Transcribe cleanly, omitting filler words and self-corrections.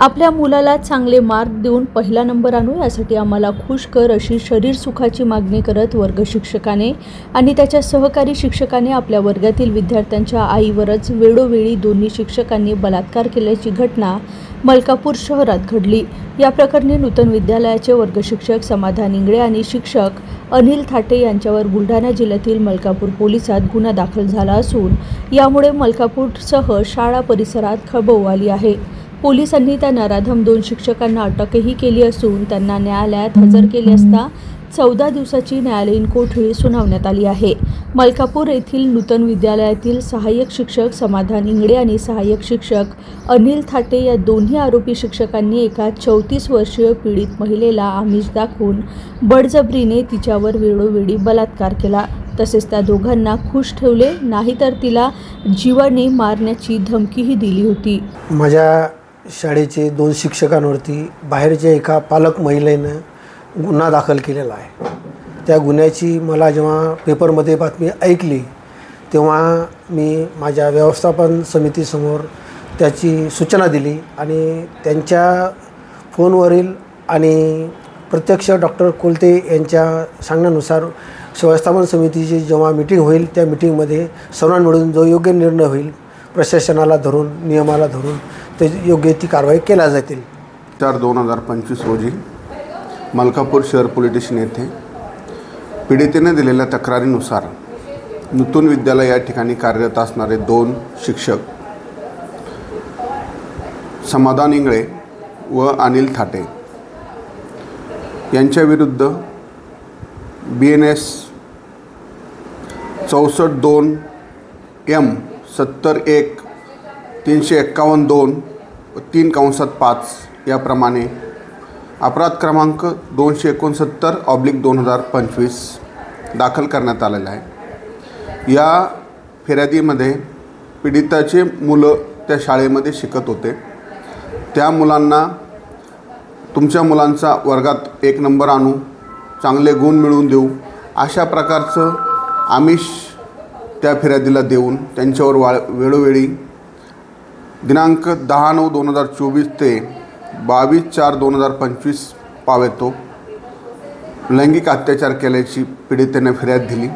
आपल्या मुलाला चांगले मार्क देऊन पहिला नंबर आणू यासाठी आम्हाला खुश कर अशी शरीर सुखाची मागणी करत वर्ग शिक्षकाने आणि त्याच्या सहकारी शिक्षकाने आपल्या वर्गातील विद्यार्थ्यांच्या आईवरच वेळोवेळी दोन्ही शिक्षकांनी बलात्कार केल्याची घटना मलकापूर शहरात घडली। या प्रकरणी नूतन विद्यालयाचे वर्ग शिक्षक समाधान इंगळे आणि शिक्षक अनिल थाटे यांच्यावर बुलढाणा जिल्ह्यातील मलकापूर पोलिसात गुन्हा दाखल झाला असून यामुळे मलकापूरसह शाळा परिसरात खळबळ उडाली आहे। पोलिसांनी त्या नराधम 2 शिक्षकांना अटकही केली असून त्यांना न्यायालयात हजर केले असता 14 दिवसाची न्यायालयीन कोठडी सुनावण्यात आली आहे। मलकापूर येथील नूतन विद्यालयातील सहाय्यक शिक्षक समाधान इंगळे आणि सहाय्यक शिक्षक अनिल थाटे या दोन्ही आरोपी शिक्षकांनी एका 34 वर्षीय पीडित महिलेला आमिष दाखवून बळजबरीने तिच्यावर वेळोवेळी बलात्कार केला। तसेच त्या दोघांना खुश ठेवले नाही तर तिला जीवाने मारण्याची धमकीही दिली होती। माझ्या शाळेचे 2 शिक्षकांवरती बाहेरच्या एका पालक महिलेनं गुन्हा दाखल केलेला आहे। त्या गुन्ह्याची मला जेव्हा पेपरमध्ये बातमी ऐकली तेव्हा मी माझ्या व्यवस्थापन समितीसमोर त्याची सूचना दिली आणि त्यांच्या फोनवरील आणि प्रत्यक्ष डॉक्टर कोलते यांच्या सांगण्यानुसार व्यवस्थापन समितीची जेव्हा मीटिंग होईल त्या मीटिंगमध्ये सर्वांना मिळून जो योग्य निर्णय होईल प्रशासनाला धरून नियमाला धरून ते योग्य ती कारवाई केल्या जातील। 4/2025 रोजी मलकापूर शहर पोलीस स्टेशन येथे पीडितेने दिलेल्या तक्रारीनुसार नूतन विद्यालय या ठिकाणी कार्यरत असणारे 2 शिक्षक समाधान इंगळे व अनिल थाटे यांच्या विरुद्ध BNS 64-2 M 70-1 351-2 3/5 याप्रमाणे अपराध क्रमांक 269/2025 दाखल करण्यात आलेला आहे। या फिर्यादीमध्ये पीडिताचे मुलं त्या शाळेमध्ये शिकत होते। त्या मुलांना तुमच्या मुलांचा वर्गात 1 नंबर आणू, चांगले गुण मिळवून देऊ अशा प्रकारचं आमिष त्या फिर्यादीला देऊन त्यांच्यावर वेळोवेळी दिनांक 10/9/2024 ते 22/4/2025 पावेतो लैंगिक अत्याचार केल्याची पीडितेने फिर्याद दिली।